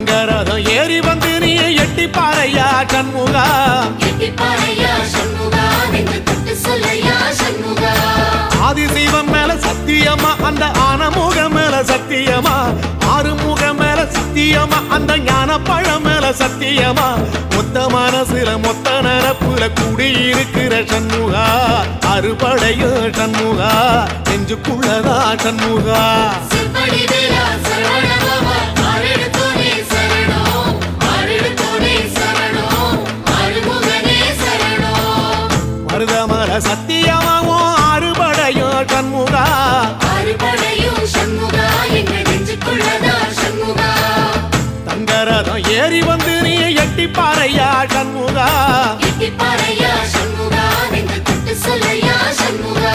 கரதம் ஏறி வந்து நீ எட்டி பாறையா சண்முகா ஆதிசிவன் மேல சத்தியமா அந்த ஆனமுகம் மேல சத்தியமா ஆறுமுகம் மேல சத்தியமா அந்த ஞான பழம் மேல சத்தியமா மொத்த மனசுல மொத்த நரப்புல குடியிருக்கிற சண்முகா அறுபடையும் சண்முகா நெஞ்சுக்குள்ளதா சண்முகா மருதமர சத்தியமாவும் அறுபடையும் சண்முகா தங்கரதம் ஏறி வந்து நீ எட்டி பாறையா சண்முகா சொல்லையா சண்முகா